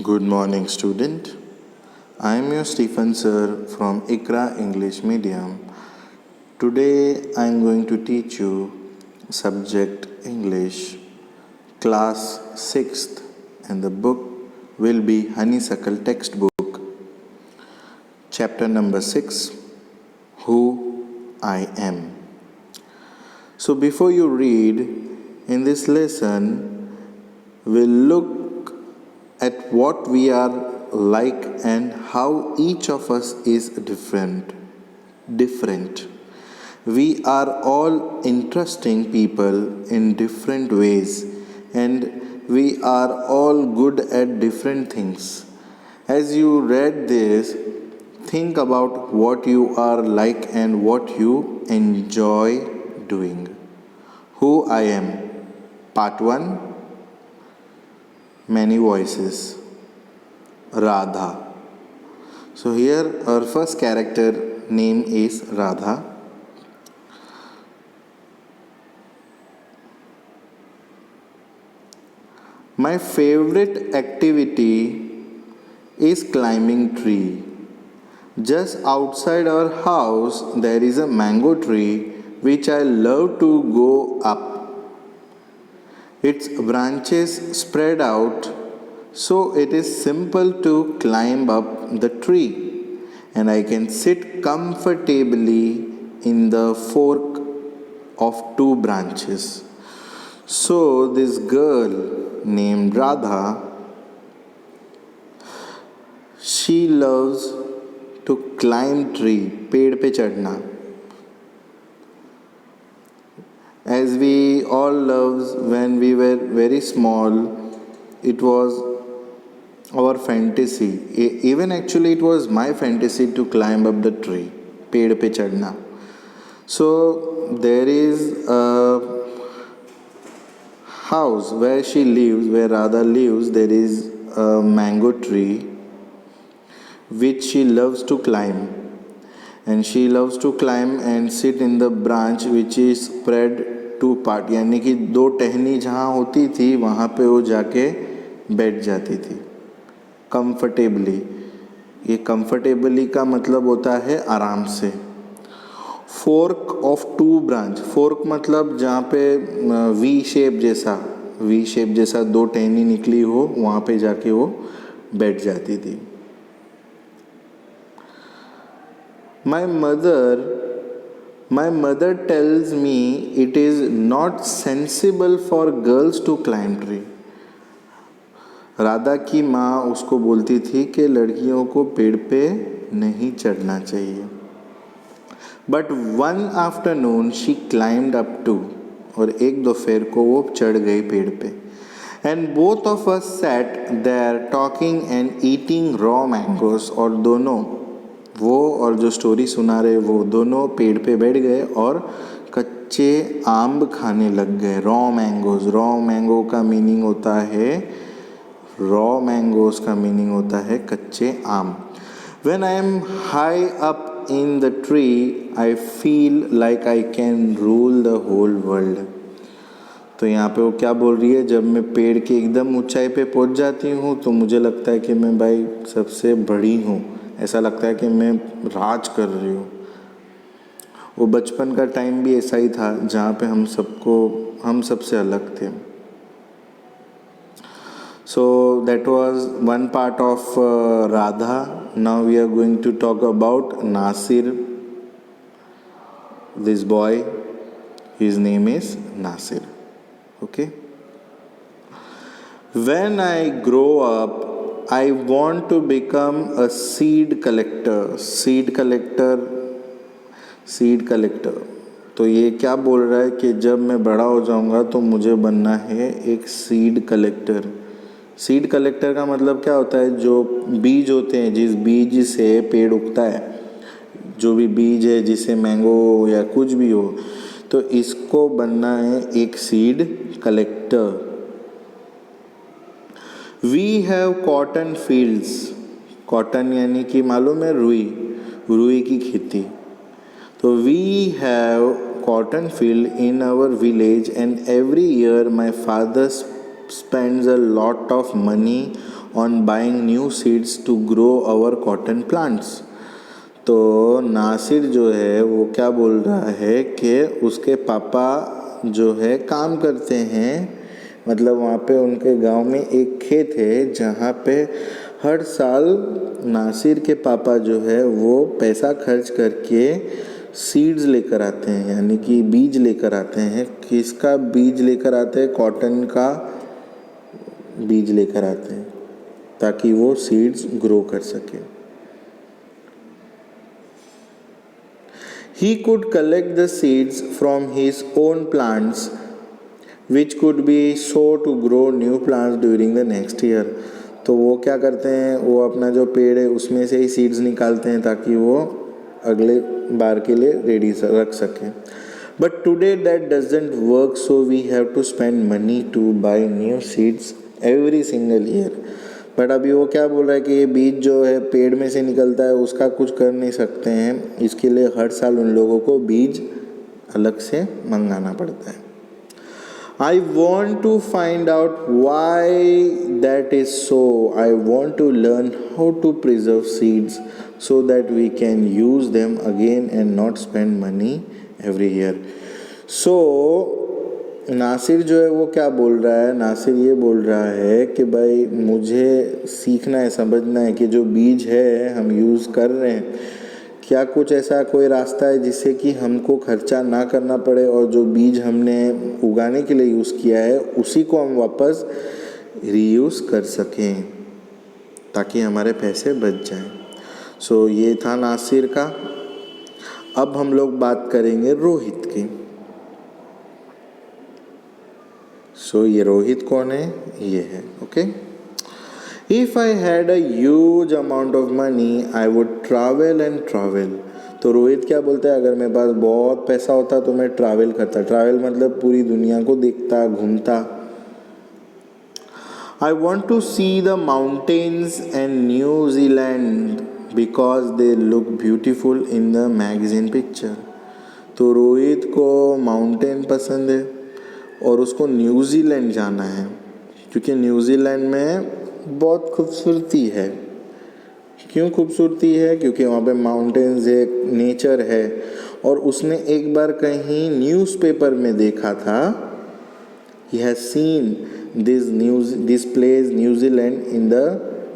Good morning, student. I am your Stephen sir from ICRA English Medium. Today I am going to teach you subject English, class 6th, and the book will be Honeysuckle textbook, chapter number 6, Who I Am. So before you read, in this lesson, we'll look at what we are like and how each of us is different. We are all interesting people in different ways, and we are all good at different things. As you read this, think about what you are like and what you enjoy doing. Who I am. Part 1. Many voices. Radha. So here our first character name is Radha. My favorite activity is climbing tree. Just outside our house there is a mango tree which I love to go up. Its branches spread out so it is simple to climb up the tree, and I can sit comfortably in the fork of two branches. So this girl named Radha, she loves to climb tree, पेड़ पे चढ़ना. As we all loved when we were very small, it was our fantasy. Even actually it was my fantasy to climb up the tree, पेड़ पे चढ़ना. So there is a house where she lives, where Radha lives, there is a mango tree which she loves to climb. And she loves to climb and sit in the branch which is spread two part, यानी कि दो टहनी जहाँ होती थी वहाँ पे वो जाके बैठ जाती थी कंफर्टेबली. ये कंफर्टेबली का मतलब होता है आराम से. Fork of two branch. Fork मतलब जहाँ पे वी शेप जैसा दो टहनी निकली हो, वहाँ पे जाके वो बैठ जाती थी. My mother tells me it is not sensible for girls to climb tree. Radha की माँ उसको बोलती थी कि लड़कियों को पेड़ पे नहीं चढ़ना चाहिए. But one afternoon she climbed up too. और एक दोपहर को वो चढ़ गई पेड़ पे. And both of us sat there talking and eating raw mangoes. और दोनों, वो और जो स्टोरी सुना रहे वो दोनों पेड़ पे बैठ गए और कच्चे आम खाने लग गए. Raw mangoes. रॉ मैंगो का मीनिंग होता है कच्चे आम. When I am high up in the tree, I feel like I can rule the whole world. तो यहाँ पे वो क्या बोल रही है, जब मैं पेड़ के एकदम ऊंचाई पे पहुँच जाती हूँ तो मुझे लगता है कि मैं भाई सबसे बड़ी हूँ. ऐसा लगता है कि मैं राज कर रही हूँ. वो बचपन का टाइम भी ऐसा ही था जहाँ पे हम सबसे अलग थे. So that was one part of Radha. Now we are going to talk about Nasir. This boy, his name is Nasir. Okay. When I grow up, I want to become a seed collector. Seed collector. तो ये क्या बोल रहा है कि जब मैं बड़ा हो जाऊंगा तो मुझे बनना है एक सीड कलेक्टर. सीड कलेक्टर का मतलब क्या होता है, जो बीज होते हैं, जिस बीज से पेड़ उगता है, जो भी बीज है, जिसे मैंगो या कुछ भी हो, तो इसको बनना है एक seed collector. We have cotton fields. Cotton यानी कि मालूम है रुई की खेती. तो we have cotton field in our village and every year my father spends a lot of money on buying new seeds to grow our cotton plants. तो नासिर जो है वो क्या बोल रहा है कि उसके पापा जो है काम करते हैं, मतलब वहाँ पे उनके गांव में एक खेत है जहाँ पे हर साल नासिर के पापा जो है वो पैसा खर्च करके सीड्स लेकर आते हैं, यानी कि बीज लेकर आते हैं। किसका बीज लेकर आते हैं? कॉटन का बीज लेकर आते हैं ताकि वो सीड्स ग्रो कर सके। He could collect the seeds from his own plants which could be sown to grow new plants during the next year. तो वो क्या करते हैं, वो अपना जो पेड़ है उसमें से ही सीड्स निकालते हैं ताकि वो अगले बार के लिए रेडी रख सकें। But today that doesn't work, so we have to spend money to buy new seeds every single year. But अभी वो क्या बोल रहा है कि ये बीज जो है पेड़ में से निकलता है, उसका कुछ कर नहीं सकते हैं, इसके लिए हर साल उन लोगों को बीज अलग से मंगाना पड़ता है। I want to find out why that is so. I want to learn how to preserve seeds so that we can use them again and not spend money every year. So Nasir जो है वो क्या बोल रहा है? नासिर ये बोल रहा है कि भाई मुझे सीखना है, समझना है कि जो बीज है हम यूज़ कर रहे हैं, क्या कुछ ऐसा कोई रास्ता है जिससे कि हमको खर्चा ना करना पड़े और जो बीज हमने उगाने के लिए यूज़ किया है उसी को हम वापस रीयूज़ कर सकें ताकि हमारे पैसे बच जाएं। सो ये था नासिर का। अब हम लोग बात करेंगे रोहित की। सो ये रोहित कौन है? ये है, okay. If I had a huge amount of money, I would travel and travel. तो रोहित क्या बोलता है? अगर मेरे पास बहुत पैसा होता तो मैं ट्रैवल करता। ट्रैवल मतलब पूरी दुनिया को देखता, घूमता। I want to see the mountains and New Zealand because they look beautiful in the magazine picture. तो रोहित को माउंटेन पसंद है और उसको न्यूजीलैंड जाना है क्योंकि न्यूजीलैंड में बहुत खूबसूरती है। क्यों खूबसूरती है? क्योंकि वहाँ पे माउंटेन्स है, नेचर है। और उसने एक बार कहीं न्यूज़पेपर में देखा था, he has seen this place New Zealand in the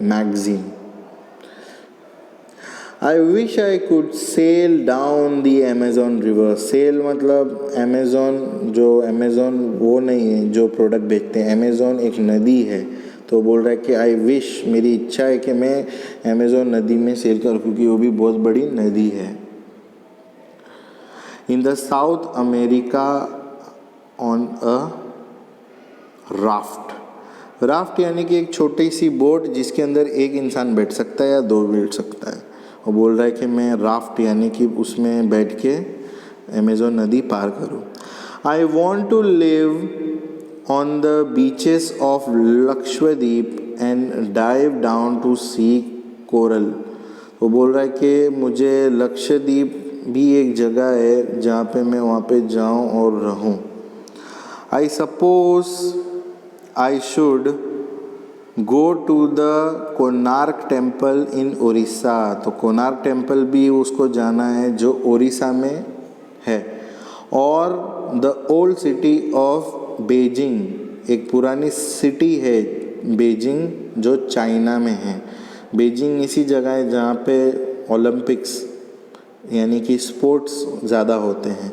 magazine. I wish I could sail down the Amazon river. Sail मतलब अमेज़ॉन, जो अमेज़ॉन वो नहीं है जो प्रोडक्ट बेचते हैं, अमेज़ॉन एक नदी है। तो बोल रहा है कि आई विश, मेरी इच्छा है कि मैं अमेज़ॉन नदी में सेल करूँ क्योंकि वो भी बहुत बड़ी नदी है। In the south America on a raft. Raft यानी कि एक छोटी सी बोट जिसके अंदर एक इंसान बैठ सकता है या दो बैठ सकता है। और बोल रहा है कि मैं राफ्ट यानी कि उसमें बैठ के अमेज़ॉन नदी पार करूँ। I want to live on the beaches of Lakshadweep and dive down to see coral. वो बोल रहा है कि मुझे लक्षद्वीप भी एक जगह है जहाँ पे मैं वहाँ पे जाऊँ और रहूँ। I suppose I should go to the Konark temple in Orissa. तो कोणार्क टेम्पल भी उसको जाना है जो उड़ीसा में है। और the old city of Beijing, एक पुरानी सिटी है बीजिंग जो चाइना में है। बीजिंग इसी जगह है जहाँ पे ओलंपिक्स यानी कि स्पोर्ट्स ज़्यादा होते हैं।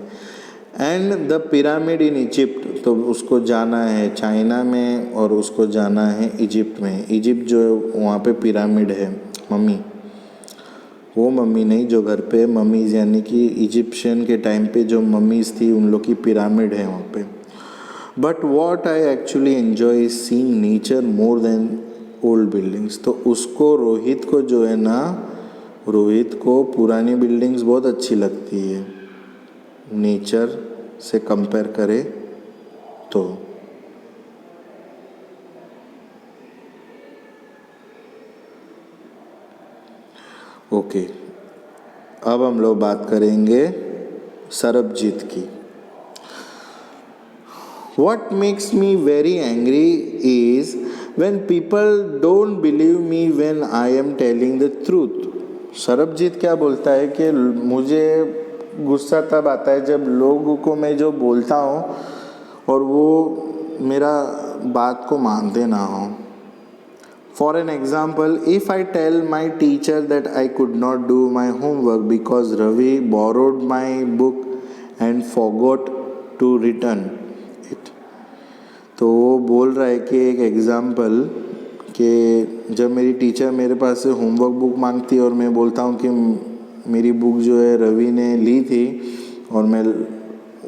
And the pyramid in Egypt, तो उसको जाना है चाइना में और उसको जाना है इजिप्ट में। इजिप्ट जो वहाँ पे पिरामिड है, मम्मी, वो मम्मी नहीं जो घर पे मम्मीज़ यानी कि इजिप्शियन के टाइम पे जो मम्मीज़ थी उन लोग की पिरामिड है वहाँ पे। But what I actually enjoy is seeing nature more than old buildings. तो उसको रोहित को जो है ना, रोहित को पुरानी बिल्डिंग्स बहुत अच्छी लगती है नेचर से कंपेयर करे तो। ओके, अब हम लोग बात करेंगे सरबजीत की। What makes me very angry is when people don't believe me when I am telling the truth. Sarabjit क्या बोलता है कि मुझे गुस्सा तब आता है जब लोगों को मैं जो बोलता हूँ और वो मेरा बात को मानते ना हो. For an example, if I tell my teacher that I could not do my homework because Ravi borrowed my book and forgot to return it. तो वो बोल रहा है कि एक एग्ज़ाम्पल कि जब मेरी टीचर मेरे पास से होमवर्क बुक मांगती है और मैं बोलता हूँ कि मेरी बुक जो है रवि ने ली थी और मैं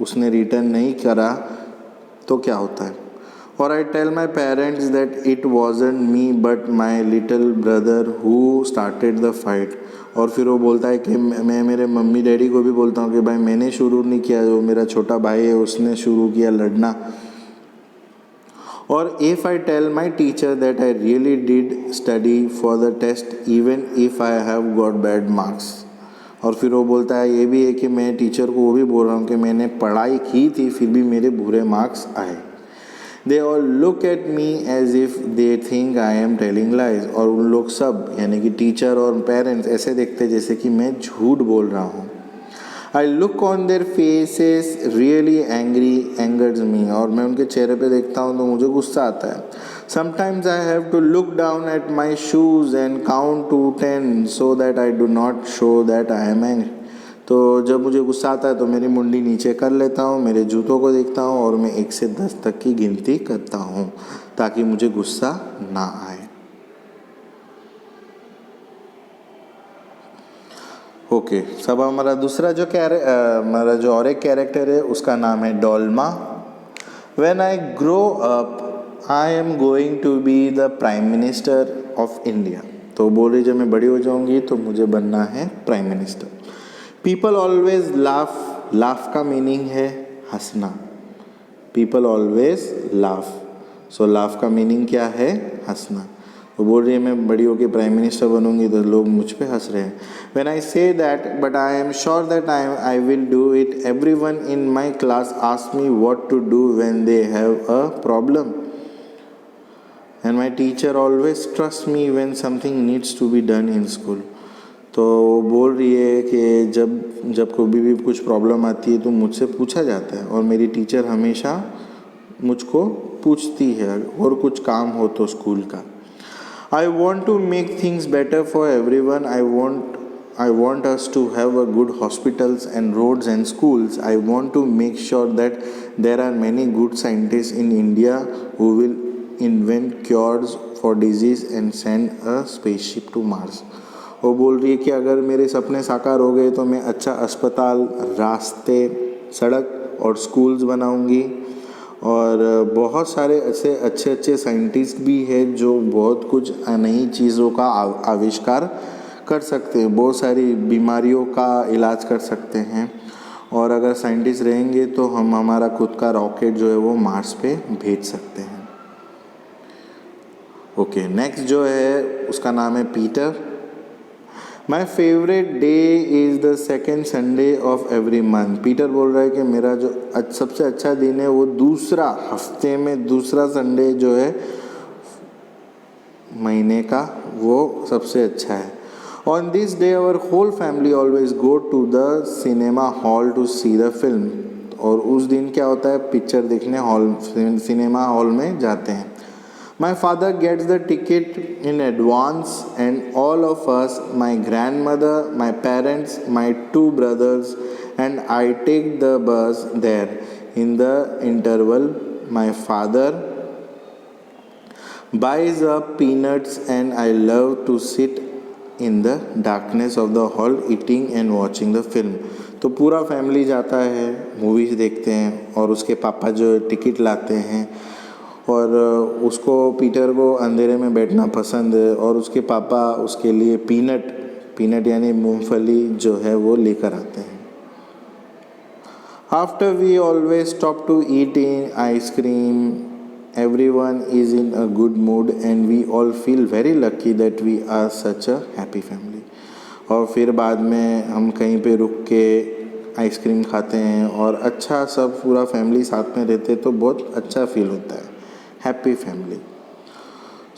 उसने रिटर्न नहीं करा, तो क्या होता है. और I tell my parents that it wasn't me but my little brother who started the fight. और फिर वो बोलता है कि मैं मेरे मम्मी डैडी को भी बोलता हूँ कि भाई मैंने शुरू नहीं किया, जो मेरा छोटा भाई है उसने शुरू किया लड़ना. और if I tell my teacher that I really did study for the test even if I have got bad marks. और फिर वो बोलता है ये भी है कि मैं टीचर को वो भी बोल रहा हूँ कि मैंने पढ़ाई की थी फिर भी मेरे बुरे मार्क्स आए. They all look at me as if they think I am telling lies. और उन लोग सब यानी कि टीचर और पेरेंट्स ऐसे देखते जैसे कि मैं झूठ बोल रहा हूँ. I look on their faces really angers me. और मैं उनके चेहरे पे देखता हूँ तो मुझे गुस्सा आता है. Sometimes I have to look down at my shoes and count to 10 so that I do not show that I am angry. तो जब मुझे गुस्सा आता है तो मेरी मुंडी नीचे कर लेता हूँ, मेरे जूतों को देखता हूँ और मैं 1 से 10 तक की गिनती करता हूँ ताकि मुझे गुस्सा ना आए. ओके, सब हमारा दूसरा जो हमारा जो और एक कैरेक्टर है उसका नाम है Dolma. When I grow up I am going to be the prime minister of India. तो बोल रही जब मैं बड़ी हो जाऊंगी तो मुझे बनना है prime minister. People always laugh. Laugh का मीनिंग है हंसना. People always laugh. So laugh का मीनिंग क्या है? हंसना. वो बोल रही है मैं बड़ी होकर प्राइम मिनिस्टर बनूंगी तो लोग मुझ पे हंस रहे हैं. When I say that but I am sure that I will do it. Everyone in my class ask me what to do when they have a problem and my teacher always trust me when something needs to be done in school. तो वो बोल रही है कि जब कभी भी कुछ प्रॉब्लम आती है तो मुझसे पूछा जाता है और मेरी टीचर हमेशा मुझको पूछती है और कुछ काम हो तो स्कूल का. I want to make things better for everyone. I want us to have a good hospitals and roads and schools. I want to make sure that there are many good scientists in India who will invent cures for disease and send a spaceship to Mars. वो बोल रही है कि अगर मेरे सपने साकार हो गए तो मैं अच्छा अस्पताल, रास्ते, सड़क और स्कूल्स बनाऊंगी. और बहुत सारे ऐसे अच्छे अच्छे साइंटिस्ट भी हैं जो बहुत कुछ नई चीज़ों का आविष्कार कर सकते हैं, बहुत सारी बीमारियों का इलाज कर सकते हैं. और अगर साइंटिस्ट रहेंगे तो हम हमारा खुद का रॉकेट जो है वो मार्स पे भेज सकते हैं. ओके, नेक्स्ट जो है उसका नाम है Peter. My favourite day is the second Sunday off every month. Peter बोल रहा है कि मेरा जो सबसे अच्छा दिन है वो दूसरा हफ्ते में दूसरा संडे जो है महीने का वो सबसे अच्छा है. On this day our whole family always go to the cinema hall to see the film. और उस दिन क्या होता है, पिक्चर देखने सिनेमा हॉल में जाते हैं. My father gets the ticket in advance and all of us, my grandmother, my parents, my 2 brothers and I take the bus there. In the interval, my father buys up peanuts and I love to sit in the darkness of the hall eating and watching the film. तो पूरा family जाता है, movies देखते हैं और उसके पापा जो टिकट लाते हैं और उसको पीटर को अंधेरे में बैठना पसंद है और उसके पापा उसके लिए पीनट यानी मूंगफली जो है वो लेकर आते हैं. After we always stop to eat in ice cream. Everyone is in a good mood and we all feel very lucky that we are such a happy family. और फिर बाद में हम कहीं पे रुक के आइसक्रीम खाते हैं और अच्छा सब पूरा फैमिली साथ में रहते तो बहुत अच्छा फील होता है. Happy family.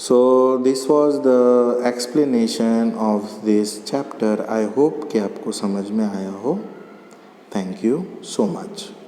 So this was the explanation of this chapter. I hope कि आपको समझ में आया हो. Thank you so much.